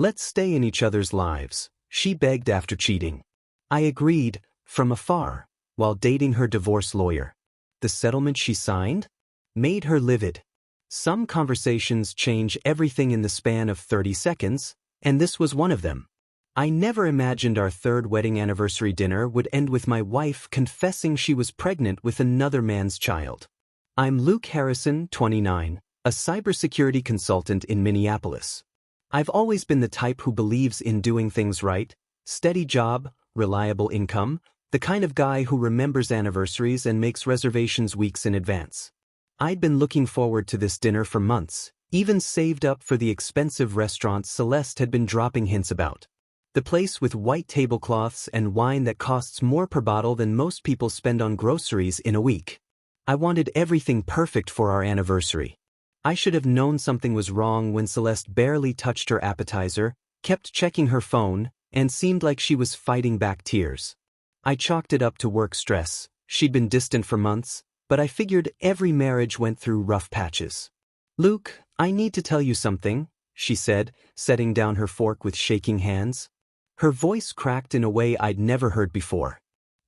Let's stay in each other's lives, she begged after cheating. I agreed, from afar, while dating her divorce lawyer. The settlement she signed made her livid. Some conversations change everything in the span of 30 seconds, and this was one of them. I never imagined our third wedding anniversary dinner would end with my wife confessing she was pregnant with another man's child. I'm Luke Harrison, 29, a cybersecurity consultant in Minneapolis. I've always been the type who believes in doing things right, steady job, reliable income, the kind of guy who remembers anniversaries and makes reservations weeks in advance. I'd been looking forward to this dinner for months, even saved up for the expensive restaurant Celeste had been dropping hints about. The place with white tablecloths and wine that costs more per bottle than most people spend on groceries in a week. I wanted everything perfect for our anniversary. I should have known something was wrong when Celeste barely touched her appetizer, kept checking her phone, and seemed like she was fighting back tears. I chalked it up to work stress. She'd been distant for months, but I figured every marriage went through rough patches. Luke, I need to tell you something, she said, setting down her fork with shaking hands. Her voice cracked in a way I'd never heard before.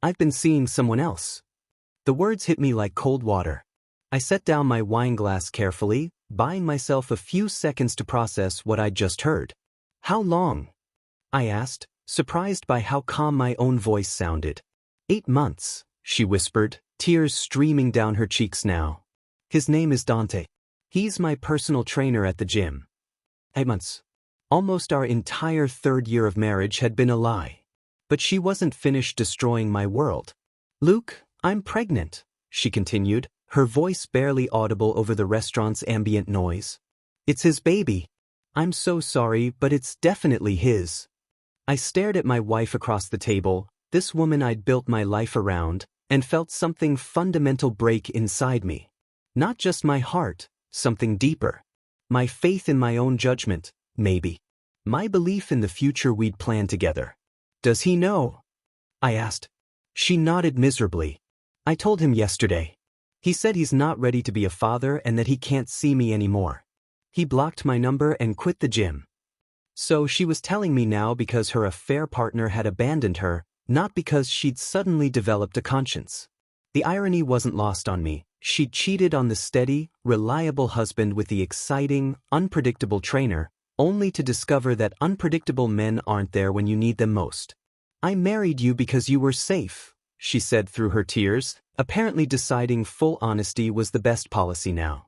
I've been seeing someone else. The words hit me like cold water. I set down my wine glass carefully, buying myself a few seconds to process what I'd just heard. How long? I asked, surprised by how calm my own voice sounded. 8 months, she whispered, tears streaming down her cheeks now. His name is Dante. He's my personal trainer at the gym. 8 months. Almost our entire third year of marriage had been a lie. But she wasn't finished destroying my world. Luke, I'm pregnant, she continued, her voice barely audible over the restaurant's ambient noise. It's his baby. I'm so sorry, but it's definitely his. I stared at my wife across the table, this woman I'd built my life around, and felt something fundamental break inside me. Not just my heart, something deeper. My faith in my own judgment, maybe. My belief in the future we'd planned together. Does he know? I asked. She nodded miserably. I told him yesterday. He said he's not ready to be a father and that he can't see me anymore. He blocked my number and quit the gym. So she was telling me now because her affair partner had abandoned her, not because she'd suddenly developed a conscience. The irony wasn't lost on me. She'd cheated on the steady, reliable husband with the exciting, unpredictable trainer, only to discover that unpredictable men aren't there when you need them most. I married you because you were safe, she said through her tears, apparently deciding full honesty was the best policy now.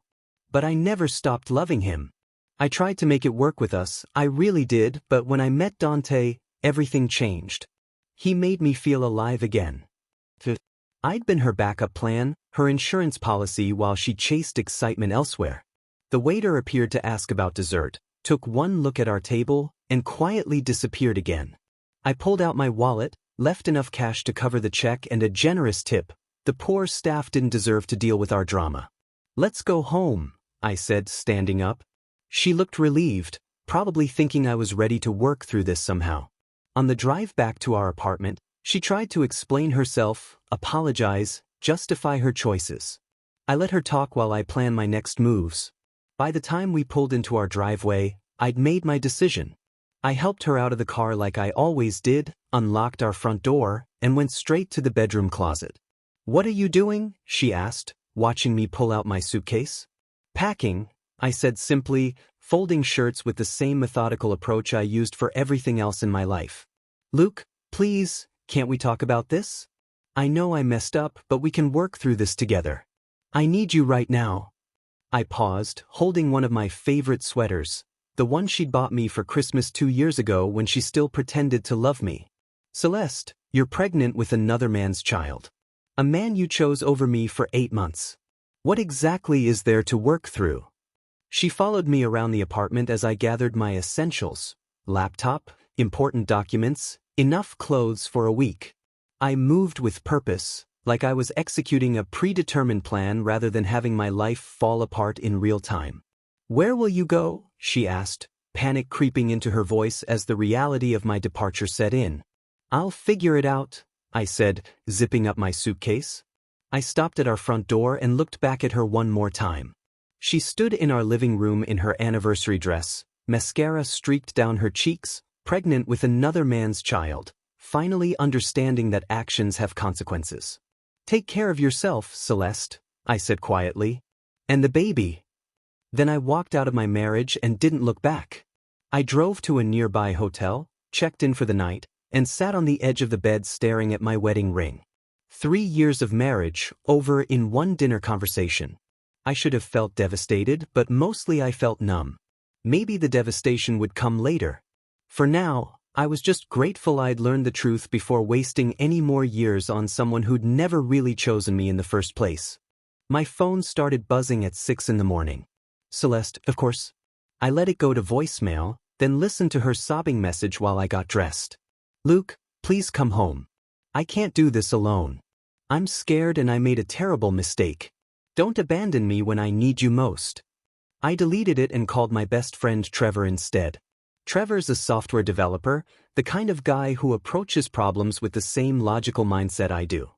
But I never stopped loving him. I tried to make it work with us, I really did, but when I met Dante, everything changed. He made me feel alive again. I'd been her backup plan, her insurance policy while she chased excitement elsewhere. The waiter appeared to ask about dessert, took one look at our table, and quietly disappeared again. I pulled out my wallet, left enough cash to cover the check and a generous tip. The poor staff didn't deserve to deal with our drama. Let's go home, I said, standing up. She looked relieved, probably thinking I was ready to work through this somehow. On the drive back to our apartment, she tried to explain herself, apologize, justify her choices. I let her talk while I planned my next moves. By the time we pulled into our driveway, I'd made my decision. I helped her out of the car like I always did, unlocked our front door, and went straight to the bedroom closet. What are you doing? She asked, watching me pull out my suitcase. Packing, I said simply, folding shirts with the same methodical approach I used for everything else in my life. Luke, please, can't we talk about this? I know I messed up, but we can work through this together. I need you right now. I paused, holding one of my favorite sweaters, the one she'd bought me for Christmas 2 years ago when she still pretended to love me. Celeste, you're pregnant with another man's child. A man you chose over me for 8 months. What exactly is there to work through? She followed me around the apartment as I gathered my essentials: laptop, important documents, enough clothes for a week. I moved with purpose, like I was executing a predetermined plan rather than having my life fall apart in real time. Where will you go? She asked, panic creeping into her voice as the reality of my departure set in. I'll figure it out, I said, zipping up my suitcase. I stopped at our front door and looked back at her one more time. She stood in our living room in her anniversary dress, Mascara streaked down her cheeks, pregnant with another man's child, finally understanding that actions have consequences. "Take care of yourself, Celeste," I said quietly. "And the baby." Then I walked out of my marriage and didn't look back. I drove to a nearby hotel, checked in for the night, and sat on the edge of the bed staring at my wedding ring. 3 years of marriage, over in one dinner conversation. I should have felt devastated, but mostly I felt numb. Maybe the devastation would come later. For now, I was just grateful I'd learned the truth before wasting any more years on someone who'd never really chosen me in the first place. My phone started buzzing at 6 in the morning. Celeste, of course. I let it go to voicemail, then listened to her sobbing message while I got dressed. "Luke, please come home. I can't do this alone. I'm scared and I made a terrible mistake. Don't abandon me when I need you most." I deleted it and called my best friend Trevor instead. Trevor's a software developer, the kind of guy who approaches problems with the same logical mindset I do.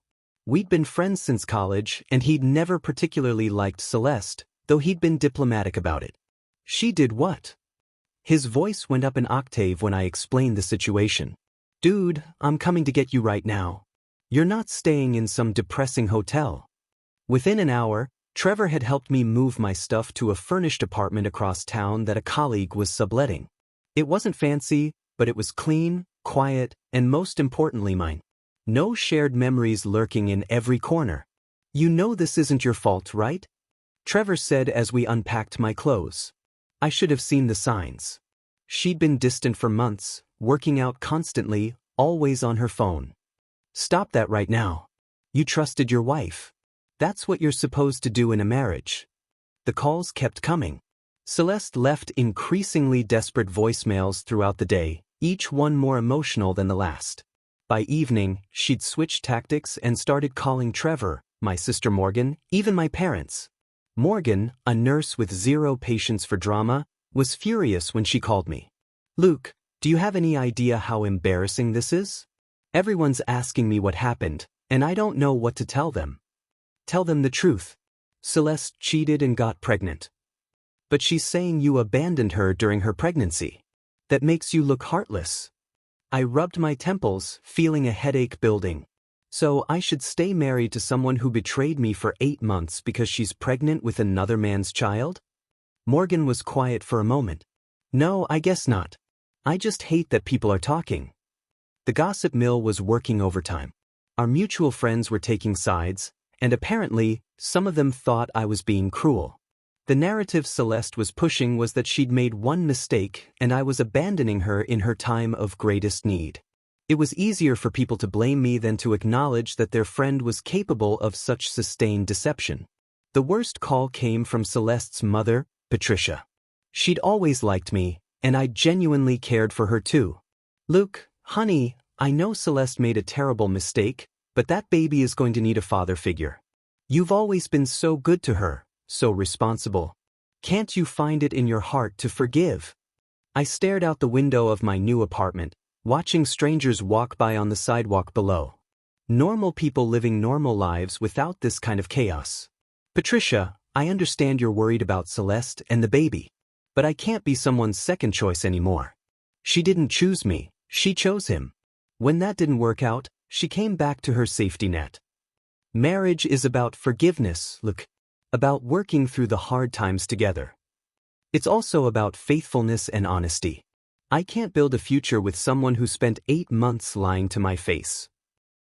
We'd been friends since college, and he'd never particularly liked Celeste, though he'd been diplomatic about it. "She did what?" His voice went up an octave when I explained the situation. "Dude, I'm coming to get you right now. You're not staying in some depressing hotel." Within an hour, Trevor had helped me move my stuff to a furnished apartment across town that a colleague was subletting. It wasn't fancy, but it was clean, quiet, and most importantly mine. No shared memories lurking in every corner. "You know this isn't your fault, right?" Trevor said as we unpacked my clothes. I should have seen the signs. She'd been distant for months, working out constantly, always on her phone. "Stop that right now. You trusted your wife. That's what you're supposed to do in a marriage." The calls kept coming. Celeste left increasingly desperate voicemails throughout the day, each one more emotional than the last. By evening, she'd switched tactics and started calling Trevor, my sister Morgan, even my parents. Morgan, a nurse with zero patience for drama, was furious when she called me. "Luke, do you have any idea how embarrassing this is? Everyone's asking me what happened, and I don't know what to tell them." "Tell them the truth. Celeste cheated and got pregnant." "But she's saying you abandoned her during her pregnancy. That makes you look heartless." I rubbed my temples, feeling a headache building. "So I should stay married to someone who betrayed me for 8 months because she's pregnant with another man's child?" Morgan was quiet for a moment. "No, I guess not. I just hate that people are talking." The gossip mill was working overtime. Our mutual friends were taking sides, and apparently, some of them thought I was being cruel. The narrative Celeste was pushing was that she'd made one mistake and I was abandoning her in her time of greatest need. It was easier for people to blame me than to acknowledge that their friend was capable of such sustained deception. The worst call came from Celeste's mother, Patricia. She'd always liked me, and I genuinely cared for her too. "Luke, honey, I know Celeste made a terrible mistake, but that baby is going to need a father figure. You've always been so good to her, so responsible. Can't you find it in your heart to forgive?" I stared out the window of my new apartment, watching strangers walk by on the sidewalk below. Normal people living normal lives without this kind of chaos. "Patricia, I understand you're worried about Celeste and the baby. But I can't be someone's second choice anymore. She didn't choose me, she chose him. When that didn't work out, she came back to her safety net. Marriage is about forgiveness, Luke. About working through the hard times together. It's also about faithfulness and honesty. I can't build a future with someone who spent 8 months lying to my face."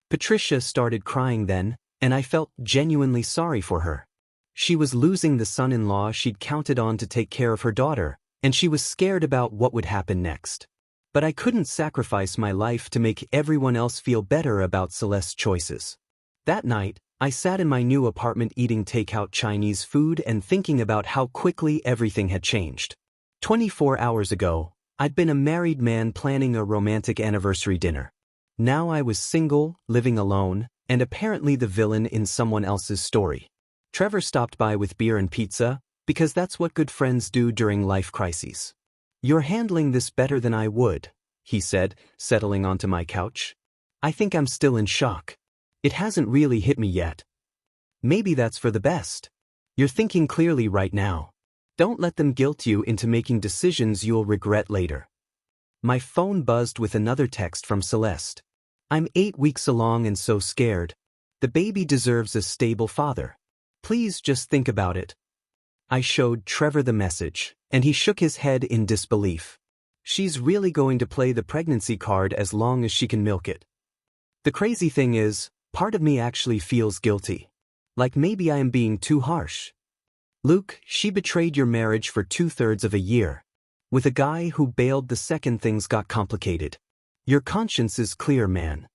Patricia started crying then, and I felt genuinely sorry for her. She was losing the son-in-law she'd counted on to take care of her daughter, and she was scared about what would happen next. But I couldn't sacrifice my life to make everyone else feel better about Celeste's choices. That night, I sat in my new apartment eating takeout Chinese food and thinking about how quickly everything had changed. 24 hours ago, I'd been a married man planning a romantic anniversary dinner. Now I was single, living alone, and apparently the villain in someone else's story. Trevor stopped by with beer and pizza, because that's what good friends do during life crises. "You're handling this better than I would," he said, settling onto my couch. "I think I'm still in shock. It hasn't really hit me yet." "Maybe that's for the best. You're thinking clearly right now. Don't let them guilt you into making decisions you'll regret later. My phone buzzed with another text from Celeste. I'm 8 weeks along and so scared. The baby deserves a stable father. Please just think about it. I showed Trevor the message, and he shook his head in disbelief. She's really going to play the pregnancy card as long as she can milk it. The crazy thing is, part of me actually feels guilty. Like maybe I am being too harsh. Luke, she betrayed your marriage for 2/3 of a year. With a guy who bailed the second things got complicated. Your conscience is clear, man.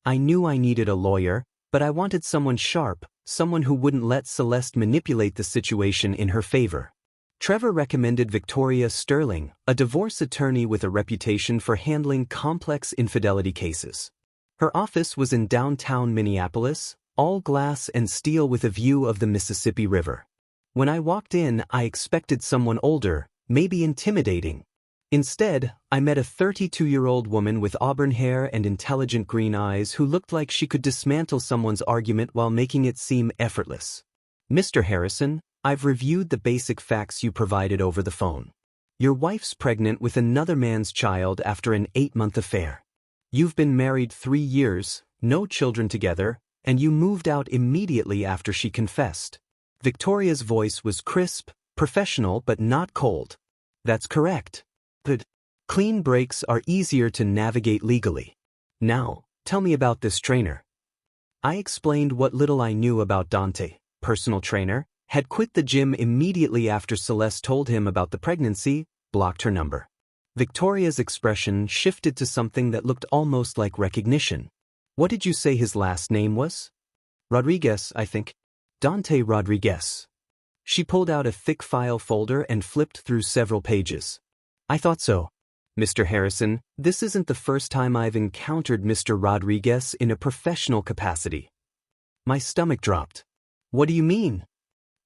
I knew I needed a lawyer, but I wanted someone sharp, someone who wouldn't let Celeste manipulate the situation in her favor. Trevor recommended Victoria Sterling, a divorce attorney with a reputation for handling complex infidelity cases. Her office was in downtown Minneapolis, all glass and steel with a view of the Mississippi River. When I walked in, I expected someone older, maybe intimidating. Instead, I met a 32-year-old woman with auburn hair and intelligent green eyes who looked like she could dismantle someone's argument while making it seem effortless. Mr. Harrison, I've reviewed the basic facts you provided over the phone. Your wife's pregnant with another man's child after an 8-month affair. You've been married 3 years, no children together, and you moved out immediately after she confessed. Victoria's voice was crisp, professional but not cold. That's correct. But clean breaks are easier to navigate legally. Now, tell me about this trainer. I explained what little I knew about Dante, personal trainer, had quit the gym immediately after Celeste told him about the pregnancy, blocked her number. Victoria's expression shifted to something that looked almost like recognition. What did you say his last name was? Rodriguez, I think. Dante Rodriguez. She pulled out a thick file folder and flipped through several pages. I thought so. Mr. Harrison, this isn't the first time I've encountered Mr. Rodriguez in a professional capacity. My stomach dropped. What do you mean?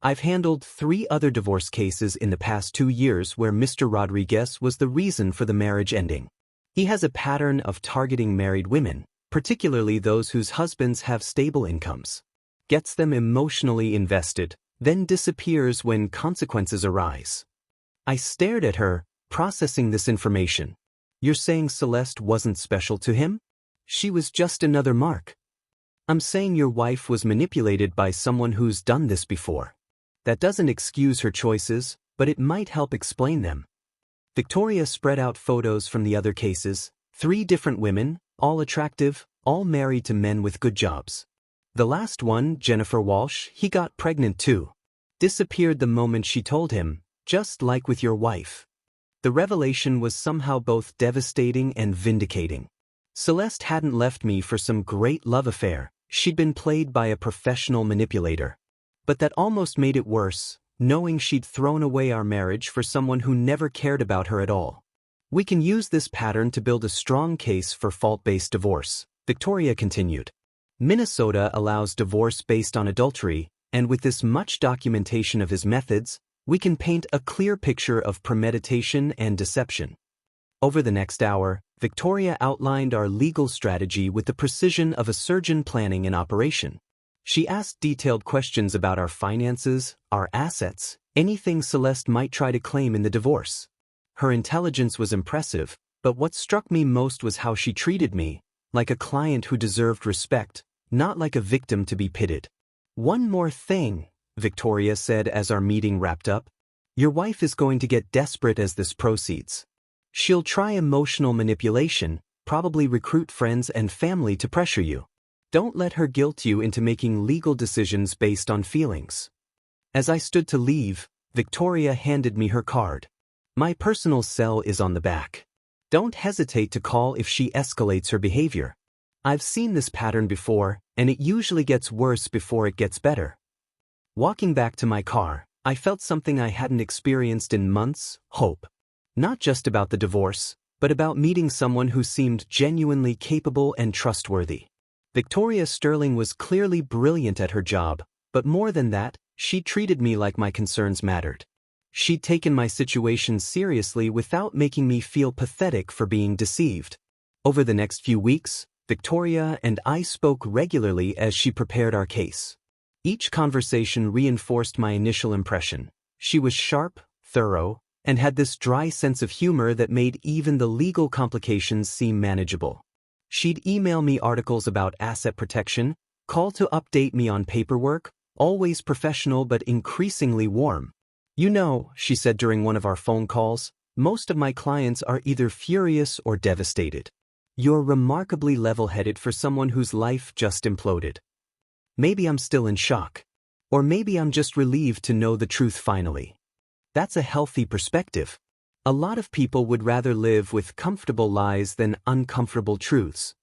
I've handled 3 other divorce cases in the past 2 years where Mr. Rodriguez was the reason for the marriage ending. He has a pattern of targeting married women, particularly those whose husbands have stable incomes. Gets them emotionally invested, then disappears when consequences arise. I stared at her, processing this information. You're saying Celeste wasn't special to him? She was just another mark. I'm saying your wife was manipulated by someone who's done this before. That doesn't excuse her choices, but it might help explain them. Victoria spread out photos from the other cases, 3 different women, all attractive, all married to men with good jobs. The last one, Jennifer Walsh, he got pregnant too. Disappeared the moment she told him, just like with your wife. The revelation was somehow both devastating and vindicating. Celeste hadn't left me for some great love affair, she'd been played by a professional manipulator. But that almost made it worse, knowing she'd thrown away our marriage for someone who never cared about her at all. We can use this pattern to build a strong case for fault-based divorce, Victoria continued. Minnesota allows divorce based on adultery, and with this much documentation of his methods, we can paint a clear picture of premeditation and deception. Over the next hour, Victoria outlined our legal strategy with the precision of a surgeon planning an operation. She asked detailed questions about our finances, our assets, anything Celeste might try to claim in the divorce. Her intelligence was impressive, but what struck me most was how she treated me, like a client who deserved respect, not like a victim to be pitied. One more thing, Victoria said as our meeting wrapped up. Your wife is going to get desperate as this proceeds. She'll try emotional manipulation, probably recruit friends and family to pressure you. Don't let her guilt you into making legal decisions based on feelings. As I stood to leave, Victoria handed me her card. My personal cell is on the back. Don't hesitate to call if she escalates her behavior. I've seen this pattern before, and it usually gets worse before it gets better. Walking back to my car, I felt something I hadn't experienced in months: hope. Not just about the divorce, but about meeting someone who seemed genuinely capable and trustworthy. Victoria Sterling was clearly brilliant at her job, but more than that, she treated me like my concerns mattered. She'd taken my situation seriously without making me feel pathetic for being deceived. Over the next few weeks, Victoria and I spoke regularly as she prepared our case. Each conversation reinforced my initial impression. She was sharp, thorough, and had this dry sense of humor that made even the legal complications seem manageable. She'd email me articles about asset protection, call to update me on paperwork, always professional but increasingly warm. "You know," she said during one of our phone calls, "most of my clients are either furious or devastated. You're remarkably level-headed for someone whose life just imploded. Maybe I'm still in shock. Or maybe I'm just relieved to know the truth finally." That's a healthy perspective. A lot of people would rather live with comfortable lies than uncomfortable truths.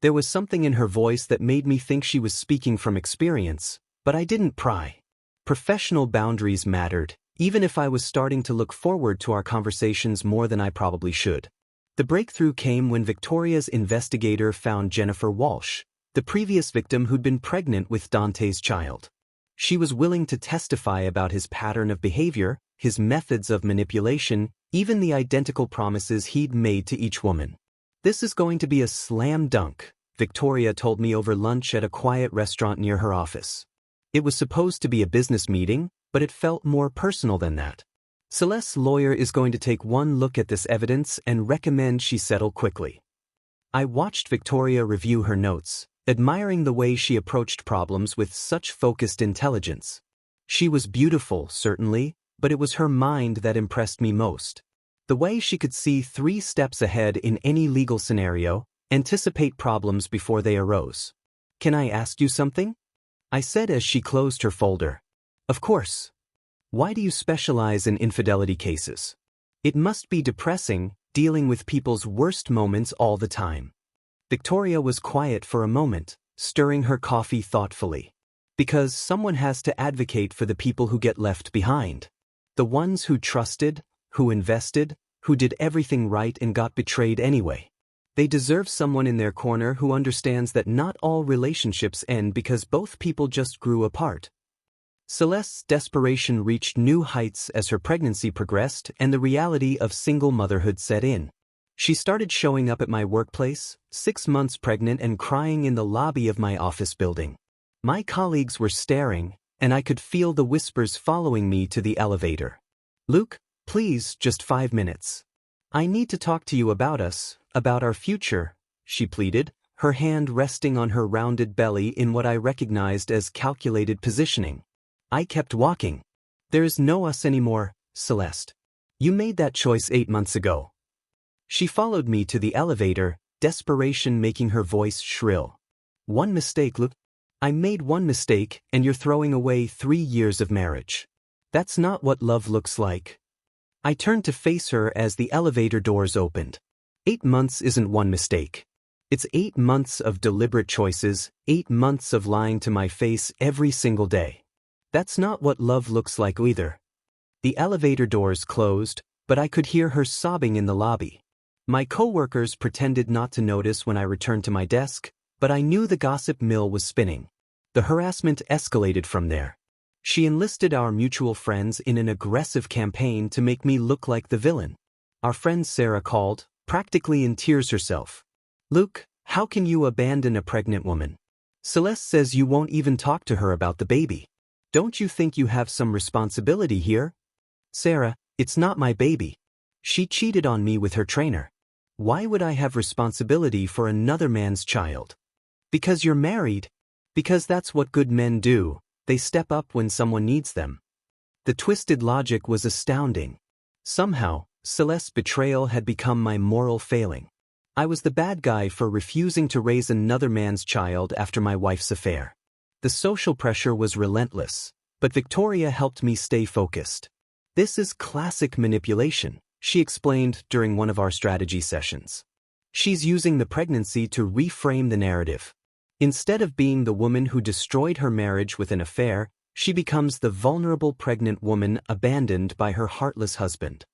There was something in her voice that made me think she was speaking from experience, but I didn't pry. Professional boundaries mattered, even if I was starting to look forward to our conversations more than I probably should. The breakthrough came when Victoria's investigator found Jennifer Walsh, the previous victim who'd been pregnant with Dante's child. She was willing to testify about his pattern of behavior, his methods of manipulation, even the identical promises he'd made to each woman. "This is going to be a slam dunk," Victoria told me over lunch at a quiet restaurant near her office. It was supposed to be a business meeting, but it felt more personal than that. "Celeste's lawyer is going to take one look at this evidence and recommend she settle quickly." I watched Victoria review her notes, admiring the way she approached problems with such focused intelligence. She was beautiful, certainly, but it was her mind that impressed me most. The way she could see 3 steps ahead in any legal scenario, anticipate problems before they arose. "Can I ask you something?" I said as she closed her folder. "Of course. Why do you specialize in infidelity cases? It must be depressing, dealing with people's worst moments all the time." Victoria was quiet for a moment, stirring her coffee thoughtfully. "Because someone has to advocate for the people who get left behind. The ones who trusted, who invested, who did everything right and got betrayed anyway. They deserve someone in their corner who understands that not all relationships end because both people just grew apart." Celeste's desperation reached new heights as her pregnancy progressed and the reality of single motherhood set in. She started showing up at my workplace, 6 months pregnant and crying in the lobby of my office building. My colleagues were staring, and I could feel the whispers following me to the elevator. "Luke, please, just 5 minutes. I need to talk to you about us, about our future," she pleaded, her hand resting on her rounded belly in what I recognized as calculated positioning. I kept walking. "There's no us anymore, Celeste. You made that choice 8 months ago." She followed me to the elevator, desperation making her voice shrill. "One mistake, Luke. I made one mistake, and you're throwing away 3 years of marriage. That's not what love looks like." I turned to face her as the elevator doors opened. 8 months isn't one mistake. It's 8 months of deliberate choices, 8 months of lying to my face every single day. That's not what love looks like either. The elevator doors closed, but I could hear her sobbing in the lobby. My coworkers pretended not to notice when I returned to my desk, but I knew the gossip mill was spinning. The harassment escalated from there. She enlisted our mutual friends in an aggressive campaign to make me look like the villain. Our friend Sarah called, practically in tears herself. "Luke, how can you abandon a pregnant woman? Celeste says you won't even talk to her about the baby. Don't you think you have some responsibility here?" "Sarah, it's not my baby. She cheated on me with her trainer. Why would I have responsibility for another man's child?" "Because you're married. Because that's what good men do. They step up when someone needs them." The twisted logic was astounding. Somehow, Celeste's betrayal had become my moral failing. I was the bad guy for refusing to raise another man's child after my wife's affair. The social pressure was relentless, but Victoria helped me stay focused. "This is classic manipulation," she explained during one of our strategy sessions. "She's using the pregnancy to reframe the narrative. Instead of being the woman who destroyed her marriage with an affair, she becomes the vulnerable pregnant woman abandoned by her heartless husband."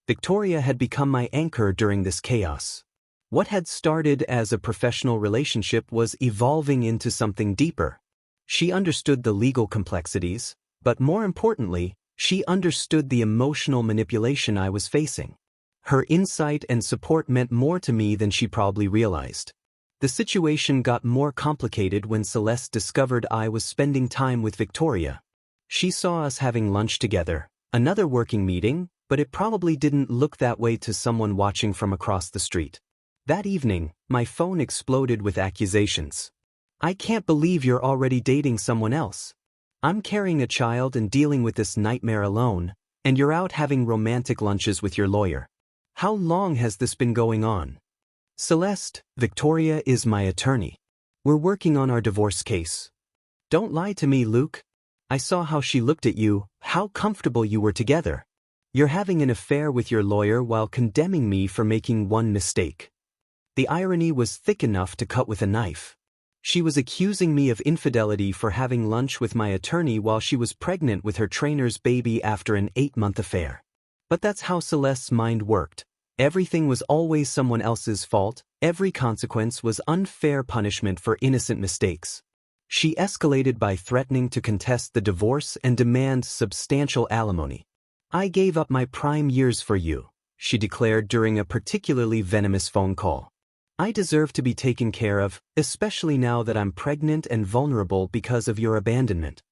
Victoria had become my anchor during this chaos. What had started as a professional relationship was evolving into something deeper. She understood the legal complexities, but more importantly, she understood the emotional manipulation I was facing. Her insight and support meant more to me than she probably realized. The situation got more complicated when Celeste discovered I was spending time with Victoria. She saw us having lunch together, Another working meeting, but it probably didn't look that way to someone watching from across the street. That evening, my phone exploded with accusations. I can't believe you're already dating someone else. I'm carrying a child and dealing with this nightmare alone, and you're out having romantic lunches with your lawyer. How long has this been going on? Celeste, Victoria is my attorney. We're working on our divorce case. Don't lie to me, Luke. I saw how she looked at you, how comfortable you were together. You're having an affair with your lawyer while condemning me for making one mistake. The irony was thick enough to cut with a knife. She was accusing me of infidelity for having lunch with my attorney while she was pregnant with her trainer's baby after an 8-month affair. But that's how Celeste's mind worked. Everything was always someone else's fault, every consequence was unfair punishment for innocent mistakes. She escalated by threatening to contest the divorce and demand substantial alimony. I gave up my prime years for you, she declared during a particularly venomous phone call. I deserve to be taken care of, especially now that I'm pregnant and vulnerable because of your abandonment.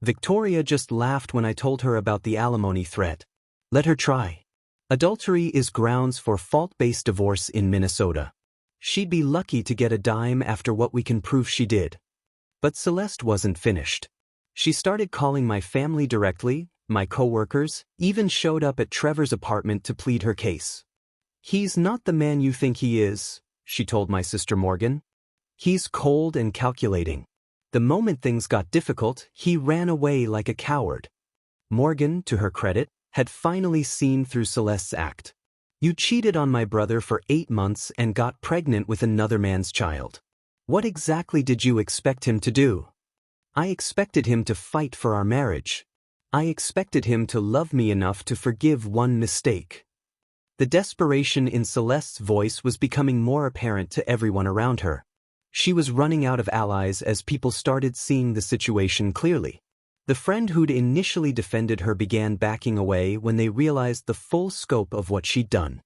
Victoria just laughed when I told her about the alimony threat. Let her try. Adultery is grounds for fault-based divorce in Minnesota. She'd be lucky to get a dime after what we can prove she did. But Celeste wasn't finished. She started calling my family directly, my coworkers, even showed up at Trevor's apartment to plead her case. He's not the man you think he is, she told my sister Morgan. He's cold and calculating. The moment things got difficult, he ran away like a coward. Morgan, to her credit, had finally seen through Celeste's act. You cheated on my brother for 8 months and got pregnant with another man's child. What exactly did you expect him to do? I expected him to fight for our marriage. I expected him to love me enough to forgive one mistake. The desperation in Celeste's voice was becoming more apparent to everyone around her. She was running out of allies as people started seeing the situation clearly. The friend who'd initially defended her began backing away when they realized the full scope of what she'd done.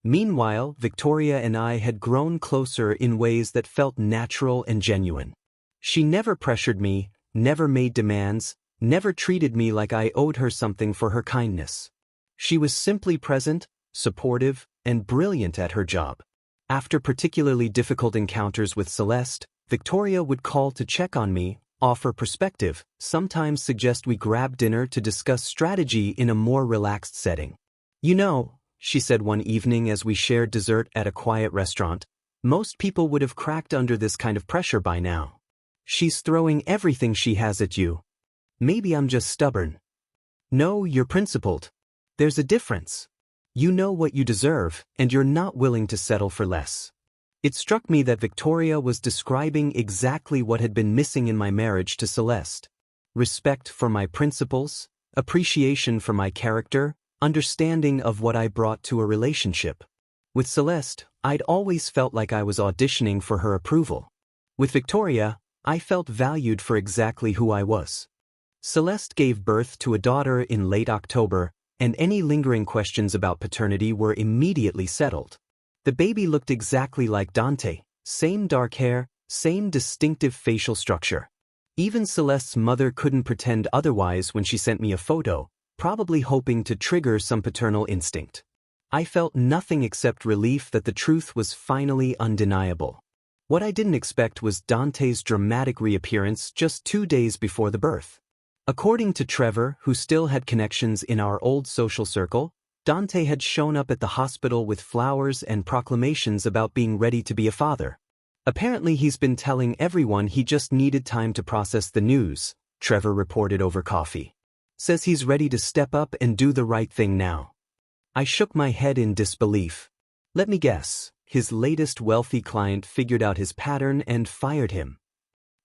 Meanwhile, Victoria and I had grown closer in ways that felt natural and genuine. She never pressured me, never made demands, never treated me like I owed her something for her kindness. She was simply present, supportive, and brilliant at her job. After particularly difficult encounters with Celeste, Victoria would call to check on me, offer perspective, sometimes suggest we grab dinner to discuss strategy in a more relaxed setting. You know, she said one evening as we shared dessert at a quiet restaurant, most people would have cracked under this kind of pressure by now. She's throwing everything she has at you. Maybe I'm just stubborn. No, you're principled. There's a difference. You know what you deserve, and you're not willing to settle for less. It struck me that Victoria was describing exactly what had been missing in my marriage to Celeste. Respect for my principles, appreciation for my character, understanding of what I brought to a relationship. With Celeste, I'd always felt like I was auditioning for her approval. With Victoria, I felt valued for exactly who I was. Celeste gave birth to a daughter in late October, and any lingering questions about paternity were immediately settled. The baby looked exactly like Dante, same dark hair, same distinctive facial structure. Even Celeste's mother couldn't pretend otherwise when she sent me a photo, probably hoping to trigger some paternal instinct. I felt nothing except relief that the truth was finally undeniable. What I didn't expect was Dante's dramatic reappearance just 2 days before the birth. According to Trevor, who still had connections in our old social circle, Dante had shown up at the hospital with flowers and proclamations about being ready to be a father. Apparently he's been telling everyone he just needed time to process the news, Trevor reported over coffee. Says he's ready to step up and do the right thing now. I shook my head in disbelief. Let me guess, his latest wealthy client figured out his pattern and fired him.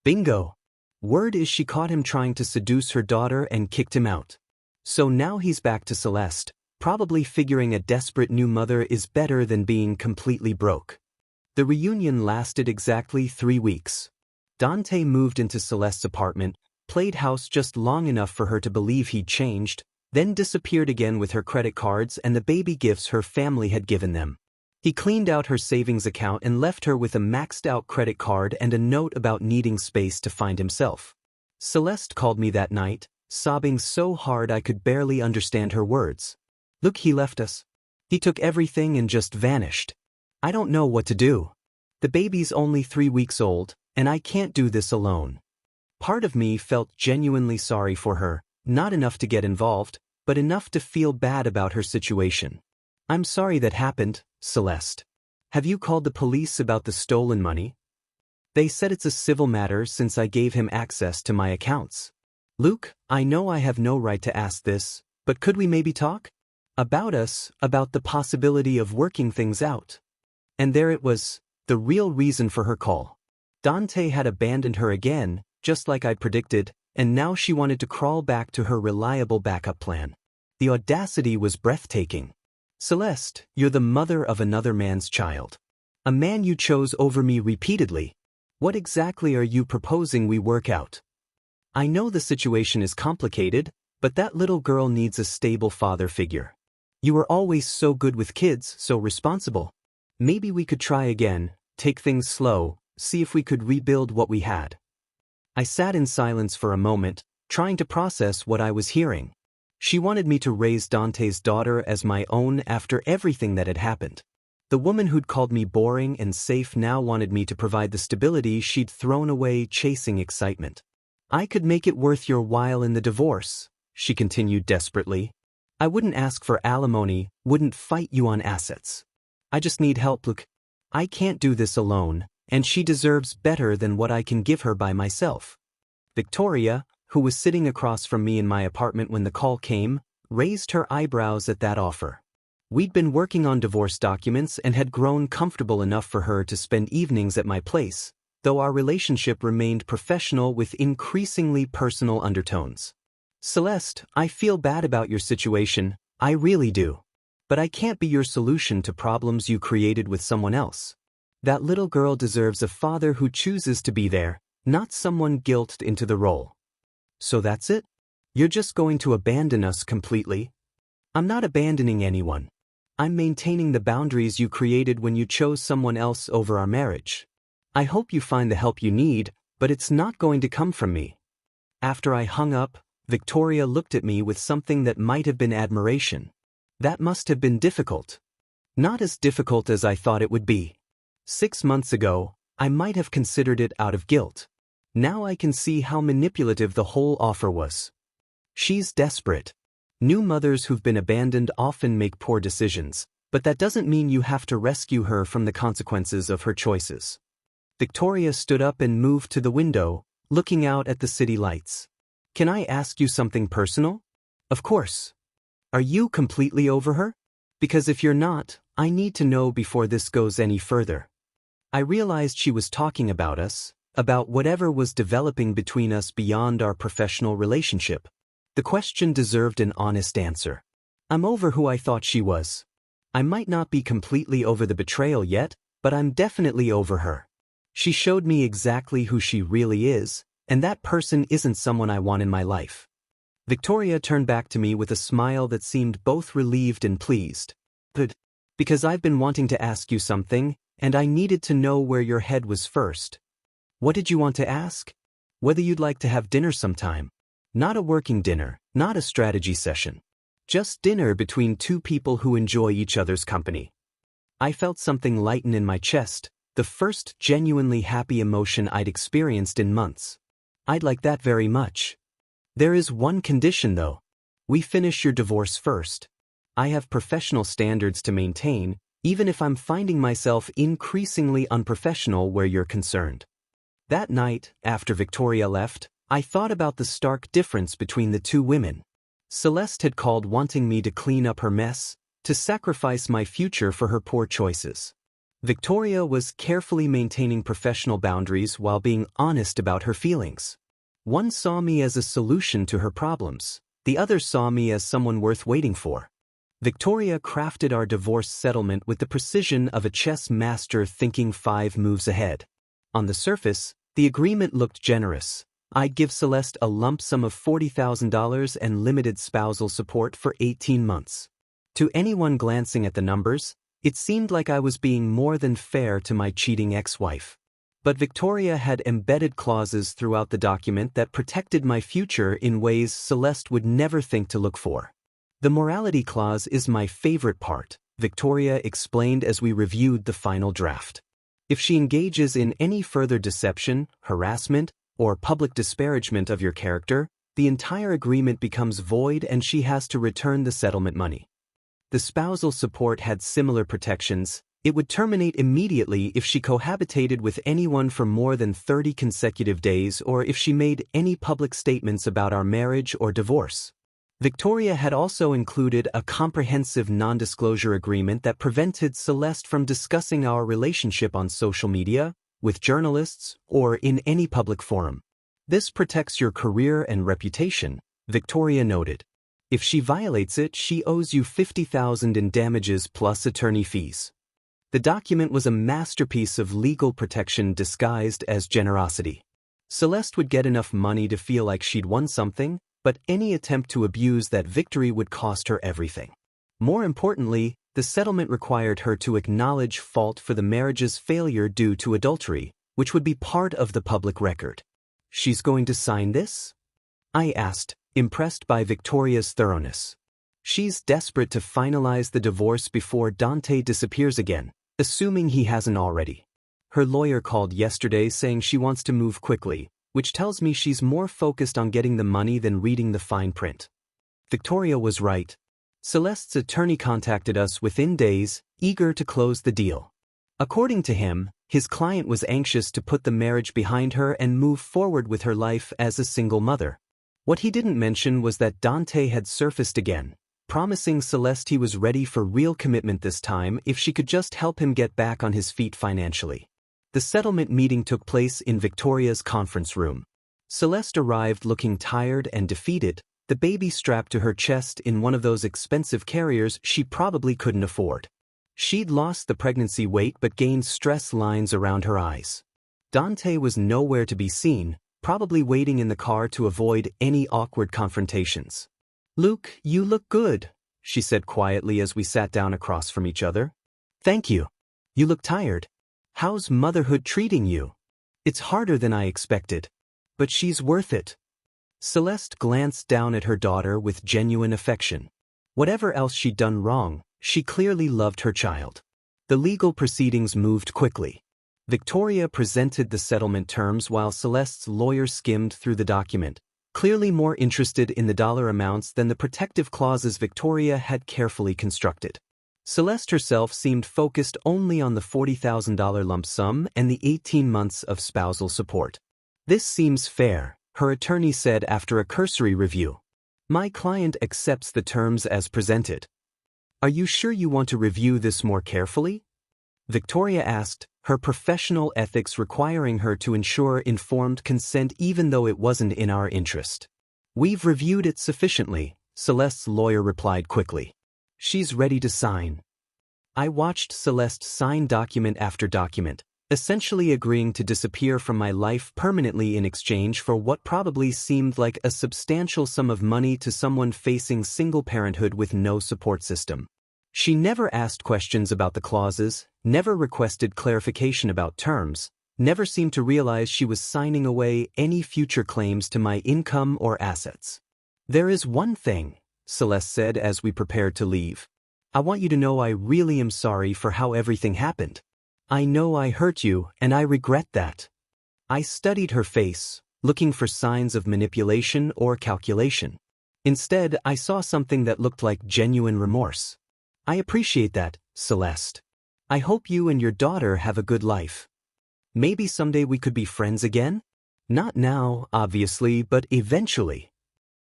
Bingo! Word is she caught him trying to seduce her daughter and kicked him out. So now he's back to Celeste, probably figuring a desperate new mother is better than being completely broke. The reunion lasted exactly 3 weeks. Dante moved into Celeste's apartment, played house just long enough for her to believe he'd changed, then disappeared again with her credit cards and the baby gifts her family had given them. He cleaned out her savings account and left her with a maxed-out credit card and a note about needing space to find himself. Celeste called me that night, sobbing so hard I could barely understand her words. "Look, he left us. He took everything and just vanished. I don't know what to do. The baby's only 3 weeks old, and I can't do this alone." Part of me felt genuinely sorry for her, not enough to get involved, but enough to feel bad about her situation. "I'm sorry that happened, Celeste. Have you called the police about the stolen money?" "They said it's a civil matter since I gave him access to my accounts." "Luke, I know I have no right to ask this, but could we maybe talk? About us, about the possibility of working things out." And there it was, the real reason for her call. Dante had abandoned her again, just like I'd predicted, and now she wanted to crawl back to her reliable backup plan. The audacity was breathtaking. "Celeste, you're the mother of another man's child. A man you chose over me repeatedly. What exactly are you proposing we work out? I know the situation is complicated, but that little girl needs a stable father figure. You were always so good with kids, so responsible. Maybe we could try again, take things slow, see if we could rebuild what we had." I sat in silence for a moment, trying to process what I was hearing. She wanted me to raise Dante's daughter as my own after everything that had happened. The woman who'd called me boring and safe now wanted me to provide the stability she'd thrown away chasing excitement. "I could make it worth your while in the divorce," she continued desperately. "I wouldn't ask for alimony, wouldn't fight you on assets. I just need help, Luke. I can't do this alone, and she deserves better than what I can give her by myself." Victoria, who was sitting across from me in my apartment when the call came, raised her eyebrows at that offer. We'd been working on divorce documents and had grown comfortable enough for her to spend evenings at my place, though our relationship remained professional with increasingly personal undertones. "Celeste, I feel bad about your situation, I really do. But I can't be your solution to problems you created with someone else. That little girl deserves a father who chooses to be there, not someone guilted into the role." "So that's it? You're just going to abandon us completely?" "I'm not abandoning anyone. I'm maintaining the boundaries you created when you chose someone else over our marriage. I hope you find the help you need, but it's not going to come from me." After I hung up, Victoria looked at me with something that might have been admiration. "That must have been difficult." "Not as difficult as I thought it would be. 6 months ago, I might have considered it out of guilt. Now I can see how manipulative the whole offer was. She's desperate. New mothers who've been abandoned often make poor decisions, but that doesn't mean you have to rescue her from the consequences of her choices." Victoria stood up and moved to the window, looking out at the city lights. "Can I ask you something personal?" "Of course. Are you completely over her? Because if you're not, I need to know before this goes any further." I realized she was talking about us, about whatever was developing between us beyond our professional relationship. The question deserved an honest answer. I'm over who I thought she was. I might not be completely over the betrayal yet, but I'm definitely over her. She showed me exactly who she really is, and that person isn't someone I want in my life. Victoria turned back to me with a smile that seemed both relieved and pleased. "Good. Because I've been wanting to ask you something, and I needed to know where your head was first." "What did you want to ask?" "Whether you'd like to have dinner sometime. Not a working dinner, not a strategy session. Just dinner between two people who enjoy each other's company." I felt something lighten in my chest, the first genuinely happy emotion I'd experienced in months. "I'd like that very much. There is one condition though. We finish your divorce first. I have professional standards to maintain, even if I'm finding myself increasingly unprofessional where you're concerned." That night, after Victoria left, I thought about the stark difference between the two women. Celeste had called wanting me to clean up her mess, to sacrifice my future for her poor choices. Victoria was carefully maintaining professional boundaries while being honest about her feelings. One saw me as a solution to her problems, the other saw me as someone worth waiting for. Victoria crafted our divorce settlement with the precision of a chess master thinking 5 moves ahead. On the surface, the agreement looked generous. I'd give Celeste a lump sum of $40,000 and limited spousal support for 18 months. To anyone glancing at the numbers, it seemed like I was being more than fair to my cheating ex-wife. But Victoria had embedded clauses throughout the document that protected my future in ways Celeste would never think to look for. The morality clause is my favorite part, Victoria explained as we reviewed the final draft. If she engages in any further deception, harassment, or public disparagement of your character, the entire agreement becomes void and she has to return the settlement money. The spousal support had similar protections. It would terminate immediately if she cohabitated with anyone for more than 30 consecutive days or if she made any public statements about our marriage or divorce. Victoria had also included a comprehensive non-disclosure agreement that prevented Celeste from discussing our relationship on social media, with journalists, or in any public forum. This protects your career and reputation, Victoria noted. If she violates it, she owes you $50,000 in damages plus attorney fees. The document was a masterpiece of legal protection disguised as generosity. Celeste would get enough money to feel like she'd won something, but any attempt to abuse that victory would cost her everything. More importantly, the settlement required her to acknowledge fault for the marriage's failure due to adultery, which would be part of the public record. She's going to sign this? I asked, impressed by Victoria's thoroughness. She's desperate to finalize the divorce before Dante disappears again, assuming he hasn't already. Her lawyer called yesterday saying she wants to move quickly, which tells me she's more focused on getting the money than reading the fine print. Victoria was right. Celeste's attorney contacted us within days, eager to close the deal. According to him, his client was anxious to put the marriage behind her and move forward with her life as a single mother. What he didn't mention was that Dante had surfaced again, promising Celeste he was ready for real commitment this time if she could just help him get back on his feet financially. The settlement meeting took place in Victoria's conference room. Celeste arrived looking tired and defeated, the baby strapped to her chest in one of those expensive carriers she probably couldn't afford. She'd lost the pregnancy weight but gained stress lines around her eyes. Dante was nowhere to be seen, probably waiting in the car to avoid any awkward confrontations. "Luke, you look good," she said quietly as we sat down across from each other. "Thank you. You look tired. How's motherhood treating you?" "It's harder than I expected. But she's worth it." Celeste glanced down at her daughter with genuine affection. Whatever else she'd done wrong, she clearly loved her child. The legal proceedings moved quickly. Victoria presented the settlement terms while Celeste's lawyer skimmed through the document, clearly more interested in the dollar amounts than the protective clauses Victoria had carefully constructed. Celeste herself seemed focused only on the $40,000 lump sum and the 18 months of spousal support. "This seems fair," her attorney said after a cursory review. "My client accepts the terms as presented." "Are you sure you want to review this more carefully?" Victoria asked, her professional ethics requiring her to ensure informed consent even though it wasn't in our interest. "We've reviewed it sufficiently," Celeste's lawyer replied quickly. "She's ready to sign." I watched Celeste sign document after document, essentially agreeing to disappear from my life permanently in exchange for what probably seemed like a substantial sum of money to someone facing single parenthood with no support system. She never asked questions about the clauses, never requested clarification about terms, never seemed to realize she was signing away any future claims to my income or assets. "There is one thing," Celeste said as we prepared to leave. "I want you to know I really am sorry for how everything happened. I know I hurt you, and I regret that." I studied her face, looking for signs of manipulation or calculation. Instead, I saw something that looked like genuine remorse. "I appreciate that, Celeste. I hope you and your daughter have a good life. Maybe someday we could be friends again? Not now, obviously, but eventually."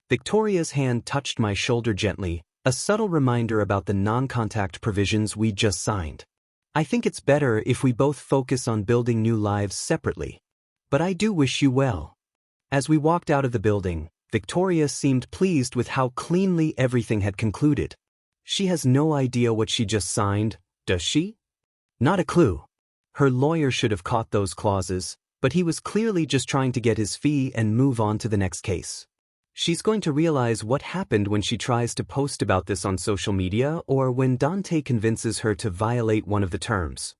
Victoria's hand touched my shoulder gently, a subtle reminder about the non-contact provisions we just signed. "I think it's better if we both focus on building new lives separately. But I do wish you well." As we walked out of the building, Victoria seemed pleased with how cleanly everything had concluded. She has no idea what she just signed, does she? Not a clue. Her lawyer should have caught those clauses, but he was clearly just trying to get his fee and move on to the next case. She's going to realize what happened when she tries to post about this on social media or when Dante convinces her to violate one of the terms.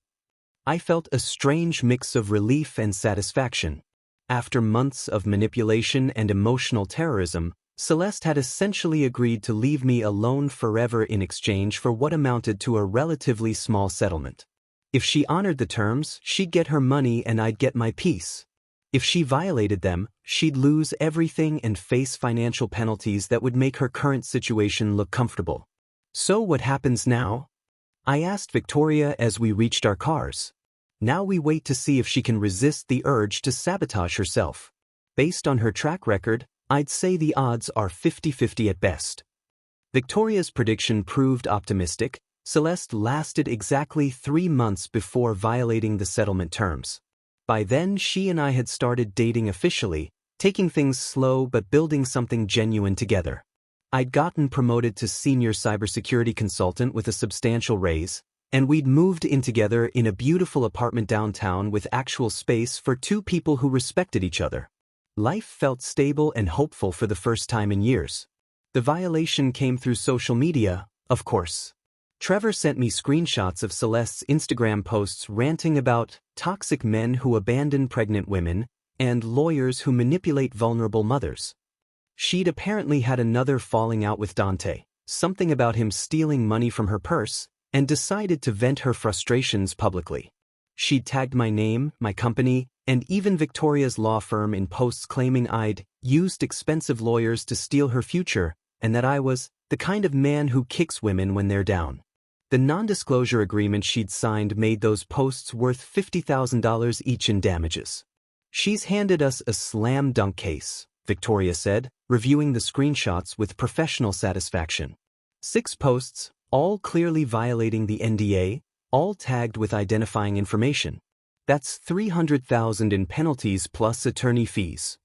I felt a strange mix of relief and satisfaction. After months of manipulation and emotional terrorism, Celeste had essentially agreed to leave me alone forever in exchange for what amounted to a relatively small settlement. If she honored the terms, she'd get her money and I'd get my peace. If she violated them, she'd lose everything and face financial penalties that would make her current situation look comfortable. So what happens now? I asked Victoria as we reached our cars. Now we wait to see if she can resist the urge to sabotage herself. Based on her track record, I'd say the odds are 50-50 at best. Victoria's prediction proved optimistic. Celeste lasted exactly 3 months before violating the settlement terms. By then, she and I had started dating officially, taking things slow but building something genuine together. I'd gotten promoted to senior cybersecurity consultant with a substantial raise, and we'd moved in together in a beautiful apartment downtown with actual space for 2 people who respected each other. Life felt stable and hopeful for the first time in years. The violation came through social media, of course. Trevor sent me screenshots of Celeste's Instagram posts ranting about toxic men who abandon pregnant women and lawyers who manipulate vulnerable mothers. She'd apparently had another falling out with Dante, something about him stealing money from her purse, and decided to vent her frustrations publicly. She'd tagged my name, my company, and even Victoria's law firm in posts claiming I'd used expensive lawyers to steal her future and that I was the kind of man who kicks women when they're down. The non-disclosure agreement she'd signed made those posts worth $50,000 each in damages. She's handed us a slam dunk case, Victoria said, reviewing the screenshots with professional satisfaction. 6 posts, all clearly violating the NDA, all tagged with identifying information. That's $300,000 in penalties plus attorney fees.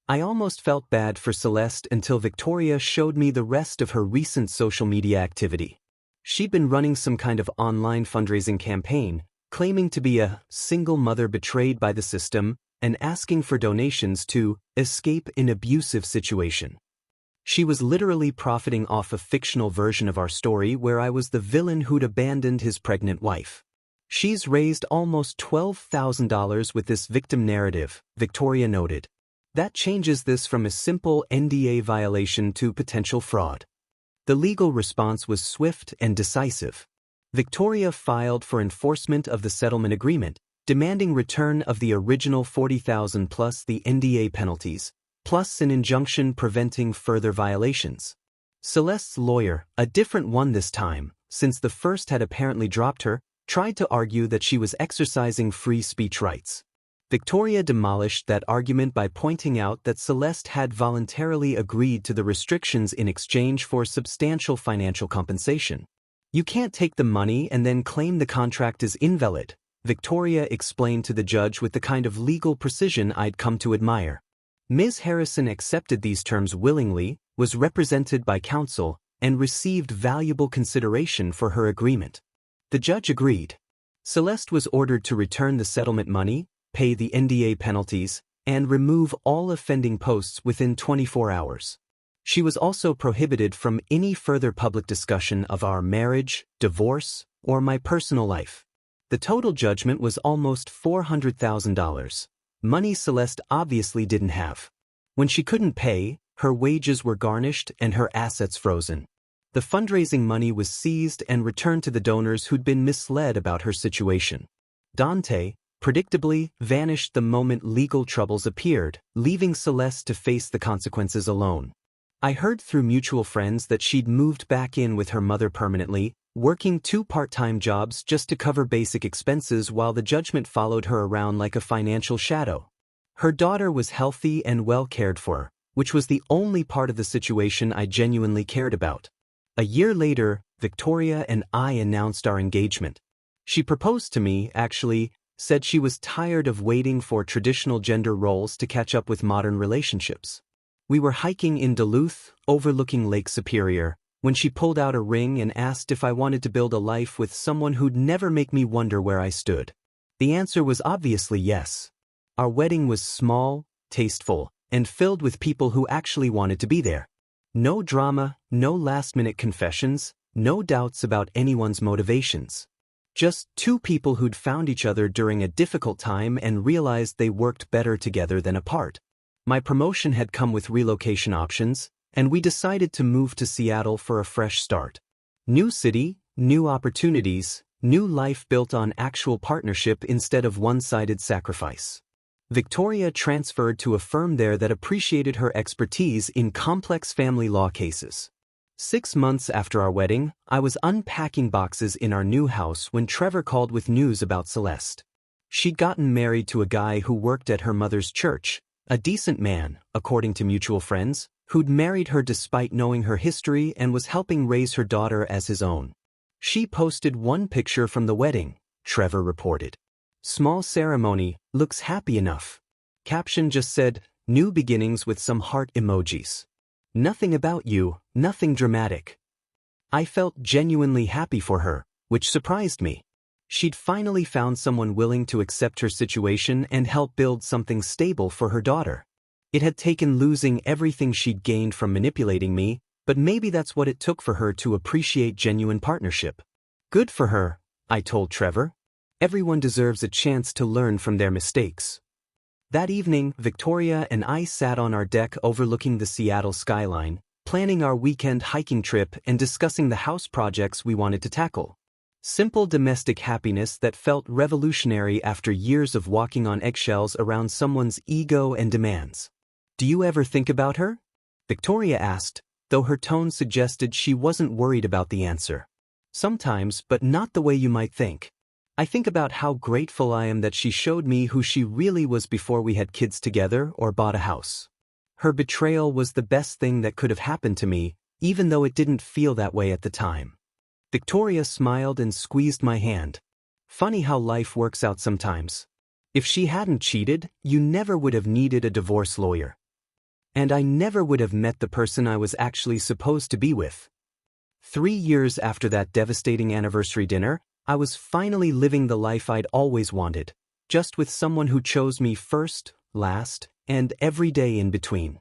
I almost felt bad for Celeste until Victoria showed me the rest of her recent social media activity. She'd been running some kind of online fundraising campaign, claiming to be a single mother betrayed by the system and asking for donations to escape an abusive situation. She was literally profiting off a fictional version of our story where I was the villain who'd abandoned his pregnant wife. She's raised almost $12,000 with this victim narrative, Victoria noted. That changes this from a simple NDA violation to potential fraud. The legal response was swift and decisive. Victoria filed for enforcement of the settlement agreement, demanding return of the original $40,000 plus the NDA penalties, plus an injunction preventing further violations. Celeste's lawyer, a different one this time, since the first had apparently dropped her, tried to argue that she was exercising free speech rights. Victoria demolished that argument by pointing out that Celeste had voluntarily agreed to the restrictions in exchange for substantial financial compensation. You can't take the money and then claim the contract is invalid, Victoria explained to the judge with the kind of legal precision I'd come to admire. Ms. Harrison accepted these terms willingly, was represented by counsel, and received valuable consideration for her agreement. The judge agreed. Celeste was ordered to return the settlement money, pay the NDA penalties, and remove all offending posts within 24 hours. She was also prohibited from any further public discussion of our marriage, divorce, or my personal life. The total judgment was almost $400,000, money Celeste obviously didn't have. When she couldn't pay, her wages were garnished and her assets frozen. The fundraising money was seized and returned to the donors who'd been misled about her situation. Dante, predictably, vanished the moment legal troubles appeared, leaving Celeste to face the consequences alone. I heard through mutual friends that she'd moved back in with her mother permanently, working 2 part-time jobs just to cover basic expenses while the judgment followed her around like a financial shadow. Her daughter was healthy and well cared for, which was the only part of the situation I genuinely cared about. A year later, Victoria and I announced our engagement. She proposed to me, actually, said she was tired of waiting for traditional gender roles to catch up with modern relationships. We were hiking in Duluth, overlooking Lake Superior, when she pulled out a ring and asked if I wanted to build a life with someone who'd never make me wonder where I stood. The answer was obviously yes. Our wedding was small, tasteful, and filled with people who actually wanted to be there. No drama, no last-minute confessions, no doubts about anyone's motivations. Just two people who'd found each other during a difficult time and realized they worked better together than apart. My promotion had come with relocation options, and we decided to move to Seattle for a fresh start. New city, new opportunities, new life built on actual partnership instead of one-sided sacrifice. Victoria transferred to a firm there that appreciated her expertise in complex family law cases. 6 months after our wedding, I was unpacking boxes in our new house when Trevor called with news about Celeste. She'd gotten married to a guy who worked at her mother's church, a decent man, according to mutual friends, who'd married her despite knowing her history and was helping raise her daughter as his own. She posted one picture from the wedding, Trevor reported. Small ceremony, looks happy enough. Caption just said, new beginnings with some heart emojis. Nothing about you, nothing dramatic. I felt genuinely happy for her, which surprised me. She'd finally found someone willing to accept her situation and help build something stable for her daughter. It had taken losing everything she'd gained from manipulating me, but maybe that's what it took for her to appreciate genuine partnership. Good for her, I told Trevor. Everyone deserves a chance to learn from their mistakes. That evening, Victoria and I sat on our deck overlooking the Seattle skyline, planning our weekend hiking trip and discussing the house projects we wanted to tackle. Simple domestic happiness that felt revolutionary after years of walking on eggshells around someone's ego and demands. Do you ever think about her? Victoria asked, though her tone suggested she wasn't worried about the answer. Sometimes, but not the way you might think. I think about how grateful I am that she showed me who she really was before we had kids together or bought a house. Her betrayal was the best thing that could have happened to me, even though it didn't feel that way at the time. Victoria smiled and squeezed my hand. Funny how life works out sometimes. If she hadn't cheated, you never would have needed a divorce lawyer. And I never would have met the person I was actually supposed to be with. 3 years after that devastating anniversary dinner, I was finally living the life I'd always wanted, just with someone who chose me first, last, and every day in between.